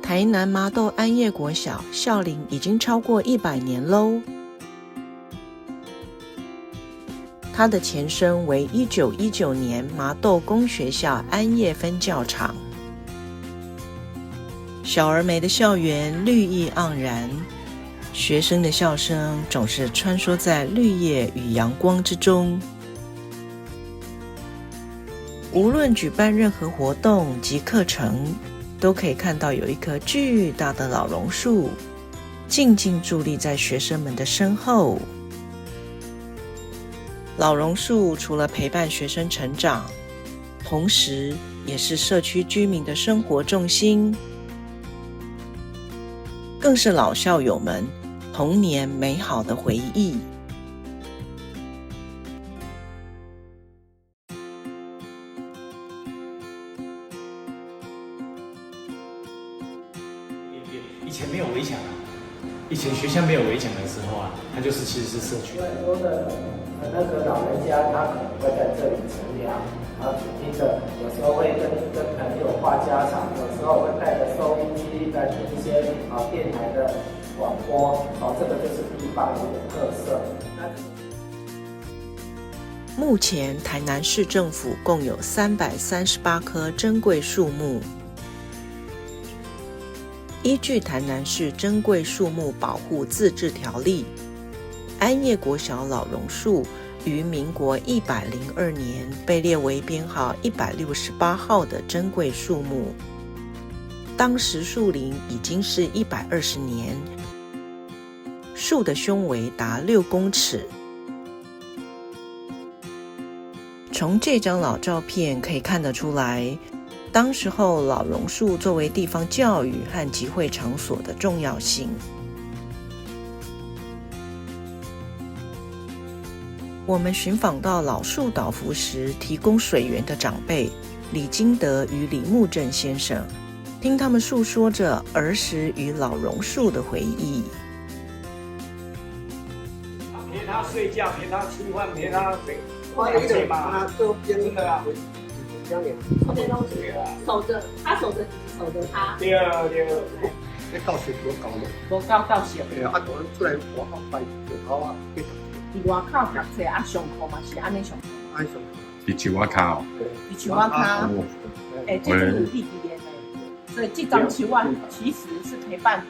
台南麻豆安业国小校龄已经超过100年喽。它的前身为1919年麻豆公学校安业分校场。小而美的校园绿意盎然，学生的笑声总是穿梭在绿叶与阳光之中。无论举办任何活动及课程，都可以看到有一棵巨大的老榕树静静伫立在学生们的身后。老榕树除了陪伴学生成长，同时也是社区居民的生活重心，更是老校友们童年美好的回忆。以前没有围墙啊，以前学校没有围墙的时候啊，它就是其实是社区。很多的那个老人家，他可能会在这里乘凉，然后听着，有时候会跟朋友话家常，有时候会带着收音机来听一些电台的广播，这个就是地方的一个特色。目前台南市政府共有338棵珍贵树木。依据台南市珍贵树木保护自治条例，安业国小老榕树于民国102年被列为编号168号的珍贵树木，当时树龄已经是120年，树的胸围达6公尺。从这张老照片可以看得出来，当时候老榕树作为地方教育和集会场所的重要性。我们寻访到老树倒伏时提供水源的长辈李金德与李木正先生，听他们诉说着儿时与老榕树的回忆。陪他睡觉，陪他吃饭，陪他对吧？真的啊。守着他，守着他。对啊，对啊。你教室多高咯？无教室。对啊，我出来外口摆就好啊。伫外口读册上课嘛是安尼上课。安上课。伫树仔骹哦。伫树仔骹。这是有弟弟的，所以这张树仔其实是陪伴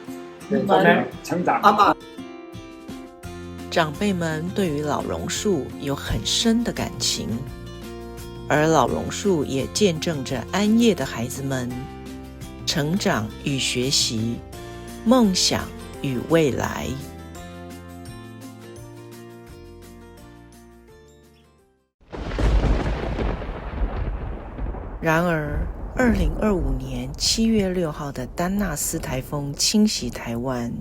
你们成长。长辈们对于老榕树有很深的感情，而老榕树也见证着安业的孩子们成长与学习，梦想与未来。然而2025年7月6号的丹纳斯台风侵袭台湾，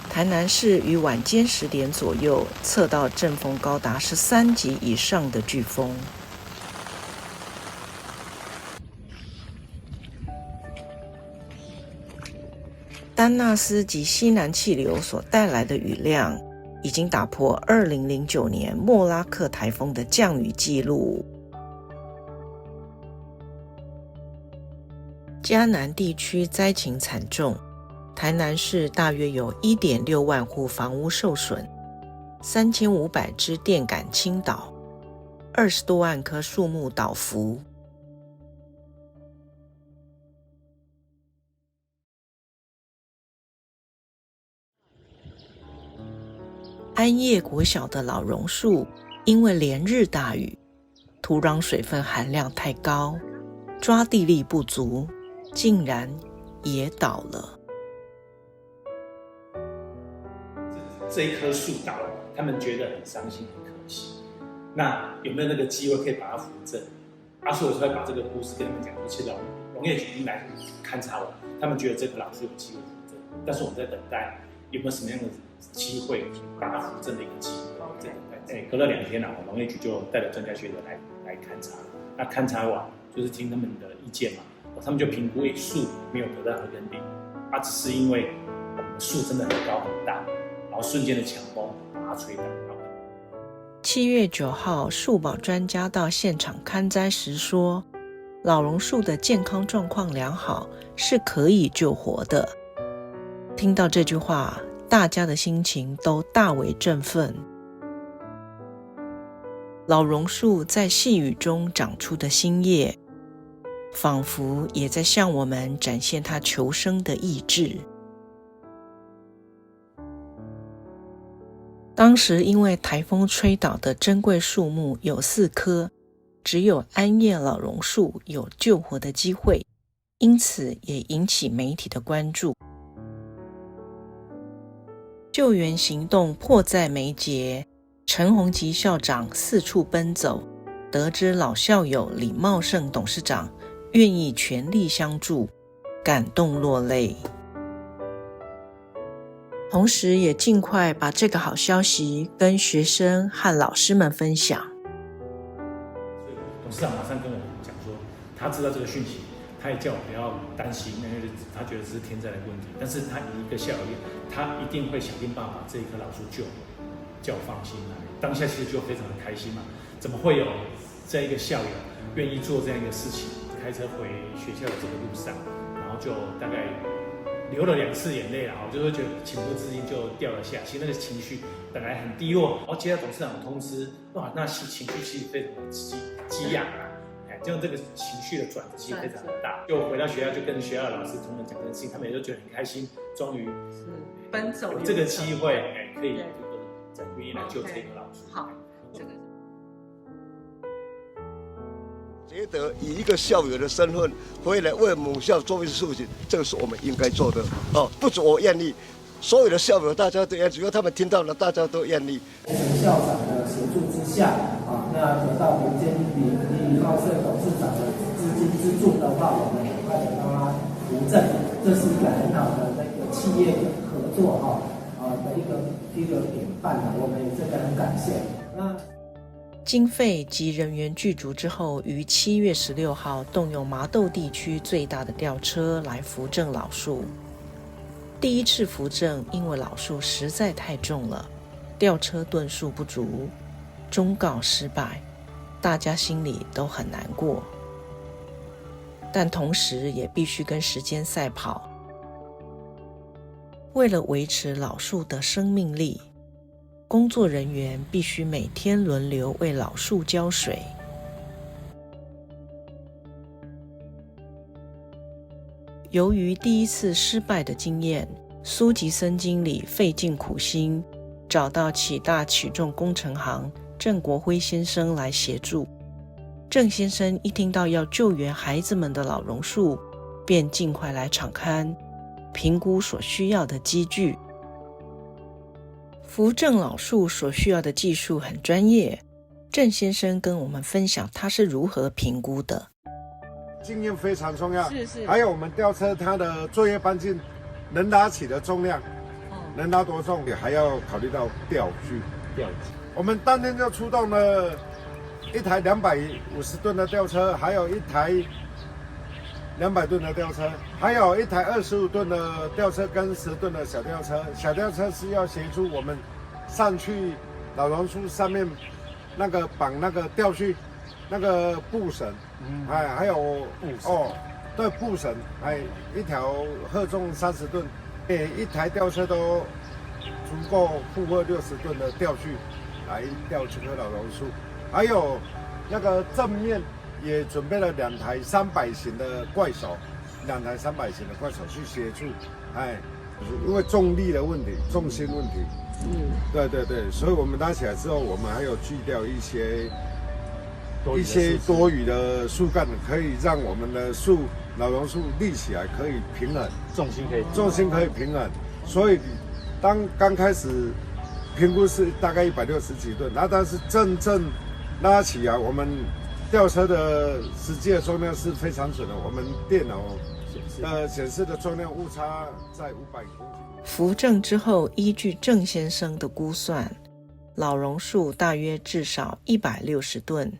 台南市于晚间10点左右测到阵风高达13级以上的飓风。丹纳斯及西南气流所带来的雨量已经打破2009年莫拉克台风的降雨记录。嘉南地区灾情惨重，台南市大约有 1.6 万户房屋受损，3500支电杆倾倒，20多万棵树木倒伏。安业国小的老榕树因为连日大雨，土壤水分含量太高，抓地力不足，竟然也倒了。这一棵树倒了，他们觉得很伤心、很可惜。那有没有那个机会可以把它扶正？所以我才会把这个故事跟他们讲说，其实农业局已经来勘察完，他们觉得这棵老树有机会扶正，但是我们在等待有没有什么样的机会把它扶正的一个机会，在等待。隔了2天农业局就带着专家学者来勘察。那勘察完就是听他们的意见嘛，他们就评估树没有得到核根病，只是因为我们的树真的很高很大。然后瞬间的强风把它吹倒。7月9号，树保专家到现场勘灾时说，老榕树的健康状况良好，是可以救活的。听到这句话，大家的心情都大为振奋。老榕树在细雨中长出的新叶，仿佛也在向我们展现它求生的意志。当时因为台风吹倒的珍贵树木有4棵，只有安叶老榕树有救活的机会，因此也引起媒体的关注。救援行动迫在眉睫，陈宏吉校长四处奔走，得知老校友李茂盛董事长愿意全力相助，感动落泪。同时也尽快把这个好消息跟学生和老师们分享。董事长马上跟我讲说，他知道这个讯息，他也叫我不要担心，因为他觉得这是天灾的问题，但是他以一个校友，他一定会想尽办法把这一棵老树救活，叫我放心来。当下其实就非常的开心嘛，怎么会有这一个校友愿意做这样一个事情？开车回学校的这个路上，然后就大概流了2次眼泪啦，我就会觉得情不自禁就掉了下。其实那个情绪本来很低落，然后接到董事长的通知，哇，那情绪其实非常的激昂啊，就这个情绪的转折其实非常的大。就回到学校就跟学校的老师同仁讲这件事情，他们也都觉得很开心，终于奔走有这个机会，可以愿意来救这个老树。好，这个。觉得以一个校友的身份回来为母校做一些事情，这个是我们应该做的哦。不止我愿意，所有的校友大家都愿意，只要他们听到了，大家都愿意。校长的协助之下，那得到民间李茂盛董事长的资金资助的话，我们很快的帮他扶正，这是一个很好的那个企业合作的一个典范我们也真的很感谢。那经费及人员具足之后，于7月16号动用麻豆地区最大的吊车来扶正老树。第一次扶正，因为老树实在太重了，吊车吨数不足，终告失败，大家心里都很难过。但同时也必须跟时间赛跑，为了维持老树的生命力，工作人员必须每天轮流为老树浇水。由于第一次失败的经验，苏吉森经理费尽苦心，找到启大启重工程行郑国辉先生来协助。郑先生一听到要救援孩子们的老榕树，便尽快来场勘，评估所需要的机具。扶正老树所需要的技术很专业，郑先生跟我们分享他是如何评估的。经验非常重要，是还有我们吊车它的作业半径能拉起的重量，能拉多重，也还要考虑到吊具。我们当天就出动了一台250吨的吊车，还有一台200吨的吊车，还有一台25吨的吊车跟10吨的小吊车。小吊车是要协助我们上去老榕树上面那个绑那个吊具，那个布绳，还有对，布绳，一条荷重30吨，一台吊车都足够负荷60吨的吊具来吊这棵老榕树。还有那个正面也准备了2台300型的怪手去协助，因为重力的问题、重心问题，对，所以我们拉起来之后，我们还有锯掉一些多余的树干，可以让我们的老榕树立起来，可以平衡，重心可以平衡。所以刚开始评估是大概160几吨，但是真正拉起来，我们吊车的实际的重量是非常准的，我们电脑显示的重量误差在500公斤。扶正之后，依据郑先生的估算，老榕树大约至少160吨，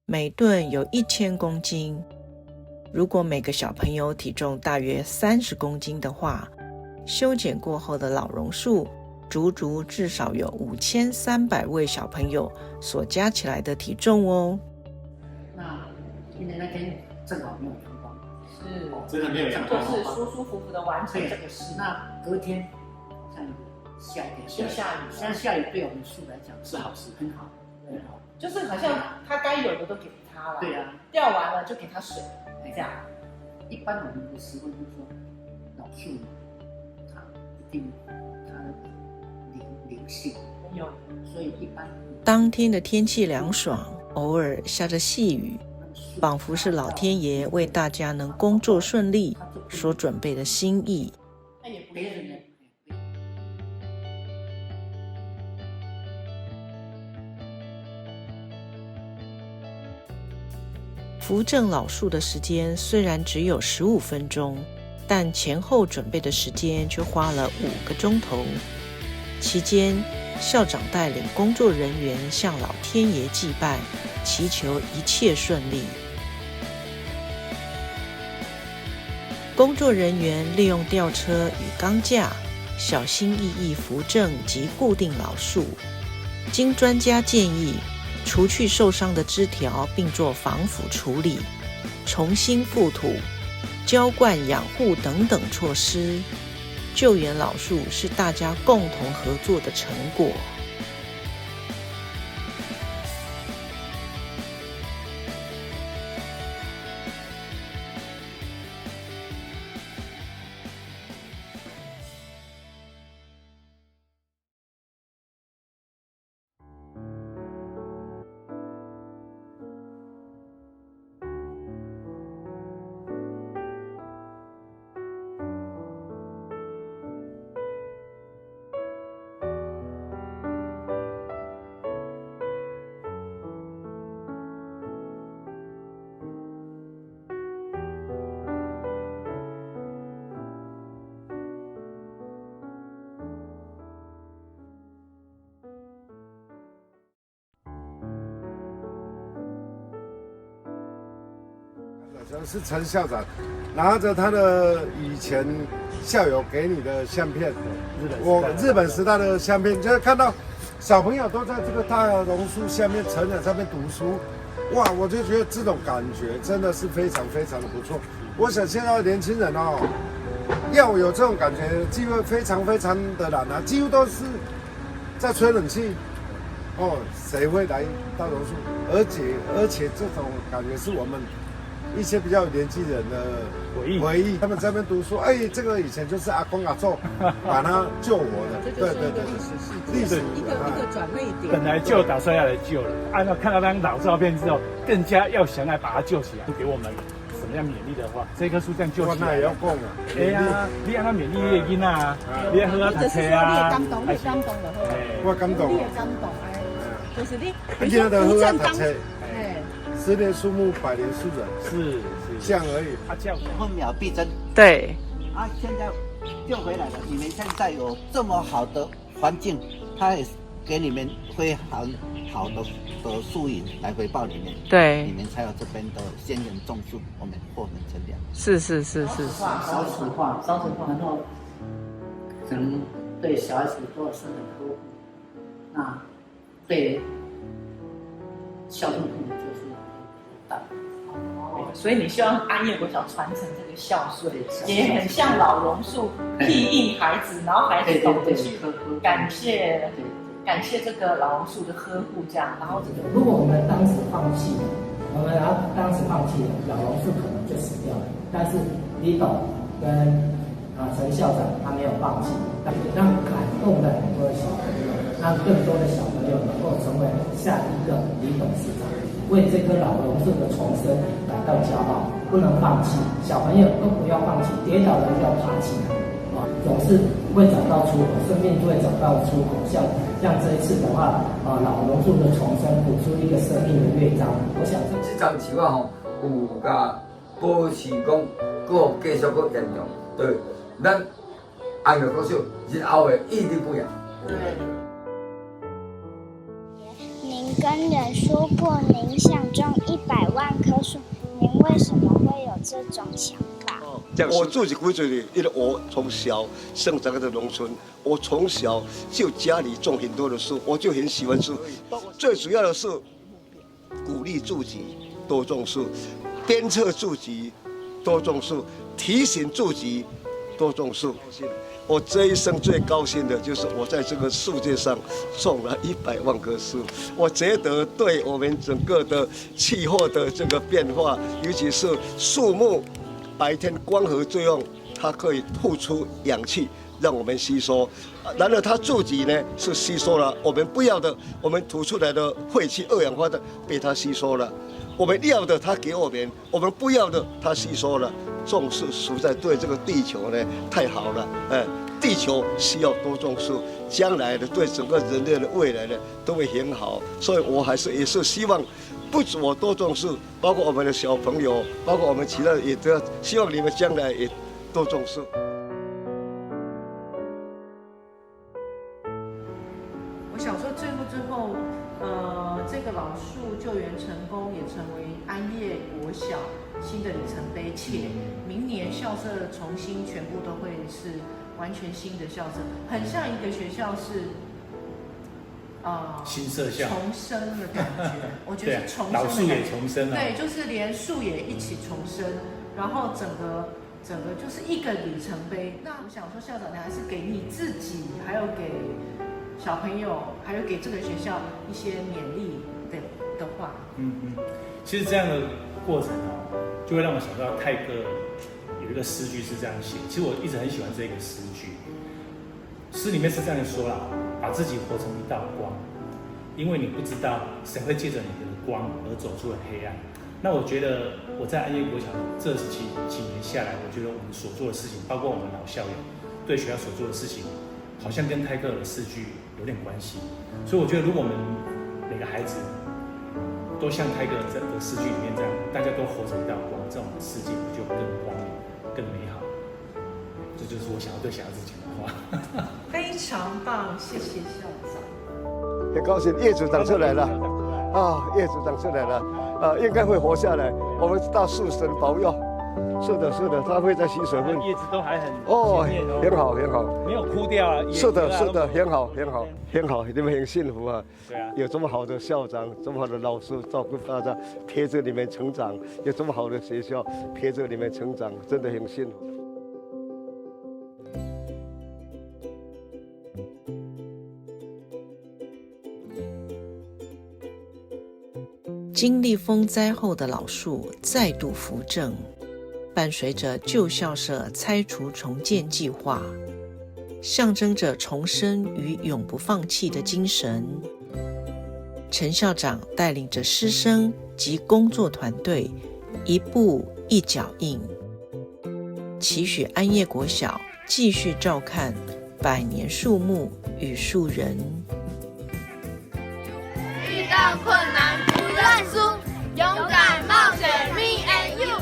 每吨有1000公斤。如果每个小朋友体重大约30公斤的话，修剪过后的老榕树足至少有5300位小朋友所加起来的体重哦。那因为那天正好没有阳光，是，真的没有阳就光，是舒舒服服的完成这个事。那隔天好像下一天下雨，现在下雨对我们树来讲是好事，很好，很好。就是好像他该有的都给他了，对啊，钓完了就给他水，这样。一般我们的习惯就是说，老树它一定它灵性有，所以一般当天的天气凉爽，偶尔下着细雨，仿佛是老天爷为大家能工作顺利所准备的心意。那也不别人的。扶正老树的时间虽然只有15分钟，但前后准备的时间却花了5个钟头。期间，校长带领工作人员向老天爷祭拜，祈求一切顺利。工作人员利用吊车与钢架，小心翼翼扶正及固定老树。经专家建议，除去受伤的枝条，并做防腐处理，重新覆土、浇灌养护等等措施。救援老树是大家共同合作的成果。是陈校长拿着他的以前校友给你的相片，日本时代的相片，就是看到小朋友都在这个大榕树下面、成人上面读书，哇，我就觉得这种感觉真的是非常非常的不错。我想现在的年轻人哦，要有这种感觉，机会非常非常的难啊，几乎都是在吹冷气。哦，谁会来大榕树？而且这种感觉是我们一些比较有年纪人的回忆，他们在那边读书，哎，这个以前就是阿公阿祖把他救活的，对对对，历史一个转捩点。本来就打算要来救了，按照看到那张老照片之后，更加要想来把它救起来，给我们什么样勉励的话，这棵树这样救起来，那也要讲啊。哎呀，你让他勉励你的囡仔啊，你要好好读书啊，感动就好。我感动，你也感动哎，就是你，今天的好好读书。哎。10年树木，100年树人，是这样而已。分秒必争。对。啊，现在救回来了。你们现在有这么好的环境，他也给你们非常好的树影来回报你们。对。你们才有这边的仙人种树，我们获能乘凉。是。少子化，然后可能对小孩子都是很呵护，那对孝顺父母就是大。所以你希望安业国小传承这个孝顺，也很像老榕树庇应孩子，然后孩子懂得去感谢这个老榕树的呵护，这样，然后这个。如果我们当时放弃了，老榕树可能就死掉了。但是李董跟陈校长他没有放弃，让感动了很多的小朋友，让更多的小朋友能够成为下一个李董事长，为这棵老榕树的重生感到骄傲。不能放弃，小朋友都不要放弃，跌倒了要爬起来，总是会找到出口，生命就会找到出口。像这一次的话，老榕树的重生，谱出一个生命的乐章。我想这张树啊吼，有甲保持讲，搁继续搁沿用，对，咱安乐国小日后的屹立不摇。您跟人说过您想种100万棵树，您为什么会有这种想法？我自己规矩的，因为我从小生长在农村，我从小就家里种很多的树，我就很喜欢树。最主要的是鼓励自己，多种树，鞭策住籍多种树，提醒住籍多种树。我这一生最高兴的就是我在这个世界上种了100万棵树。我觉得对我们整个的气候的这个变化，尤其是树木白天光合作用，它可以吐出氧气让我们吸收，然而它自己呢是吸收了我们不要的，我们吐出来的废气、二氧化碳被它吸收了。我们要的它给我们，我们不要的它吸收了。种树实在对这个地球呢太好了，地球需要多种树，将来的对整个人类的未来呢都会很好。所以我也是希望，不止我多种树，包括我们的小朋友，包括我们其他也都要希望你们将来也多种树。我想说最后，这个老树救援成功，也成为安业国小新的里程碑，且明年校舍重新全部都会是完全新的校舍，很像一个学校是新设校重生的感觉。我觉得是重生的老树感觉，也重生了，对，就是连树也一起重生，然后整个就是一个里程碑。那我想说，校长，你还是给你自己，还有给小朋友，还有给这个学校一些勉励的话。其实这样的过程就会让我想到泰戈尔有一个诗句是这样写。其实我一直很喜欢这个诗句，诗里面是这样说啦：把自己活成一道光，因为你不知道谁会借着你的光而走出了黑暗。那我觉得我在安业国小这几年下来，我觉得我们所做的事情，包括我们老校友对学校所做的事情，好像跟泰戈尔的诗句有点关系。所以我觉得，如果我们每个孩子都像泰戈尔的诗句里面这样，大家都活成一道光，这种世界就更光明、更美好。这就是我想要对小孩子讲的话。非常棒，谢谢校长。很高兴叶组长出来了啊，叶组长出来了应该会活下来。我们大树神保佑。是的，它会在吸水分，叶子都还很很好，没有枯掉啊。是的，很好，你们很幸福啊。对啊，有这么好的校长，这么好的老师照顾大家，陪着你们成长，有这么好的学校陪着你们成长，真的很幸福。经历风灾后的老树再度扶正，伴随着旧校舍拆除重建计划，象征着重生与永不放弃的精神。陈校长带领着师生及工作团队，一步一脚印，期许安业国小继续照看百年树木与树人。遇到困难不认输，勇敢冒险 Me and You。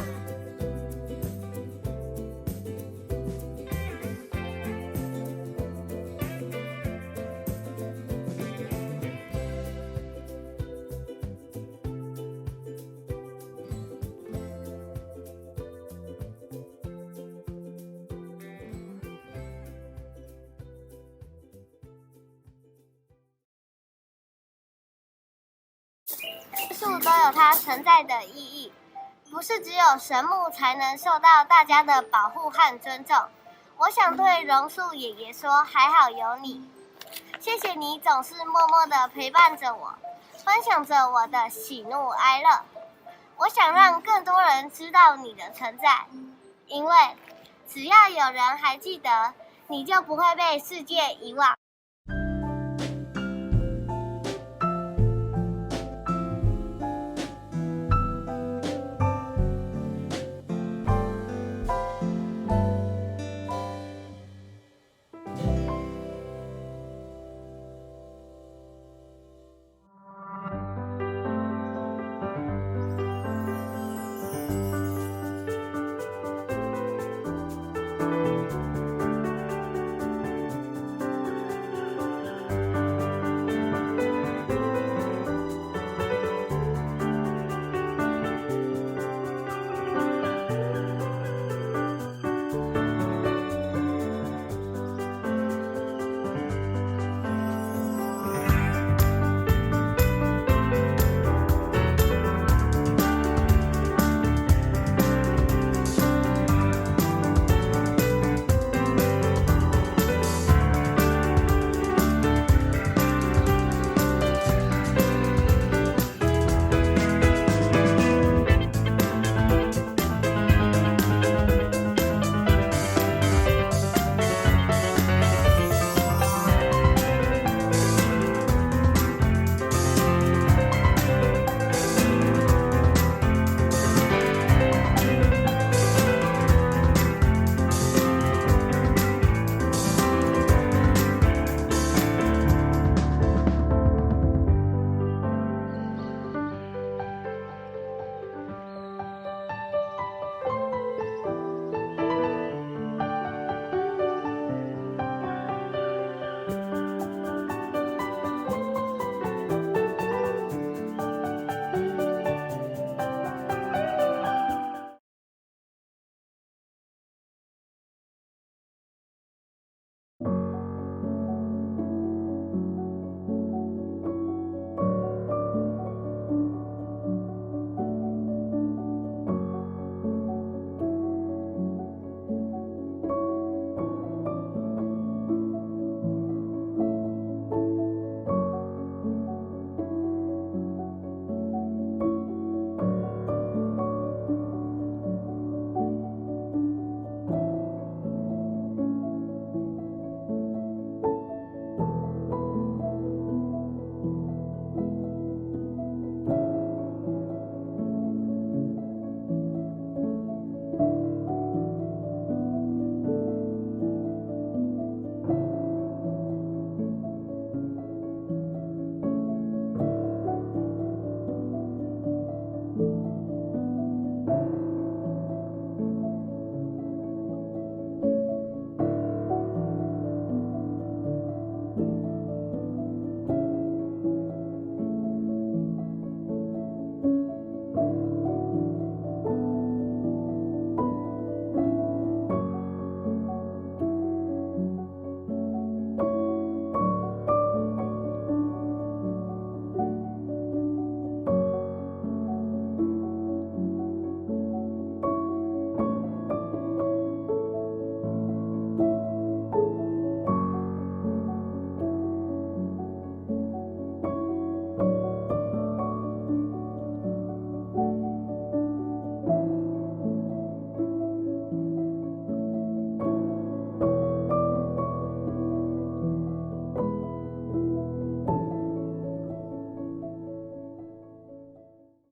树都有它存在的意义，不是只有神木才能受到大家的保护和尊重。我想对榕树爷爷说，还好有你，谢谢你总是默默地陪伴着我，分享着我的喜怒哀乐。我想让更多人知道你的存在，因为只要有人还记得，你就不会被世界遗忘。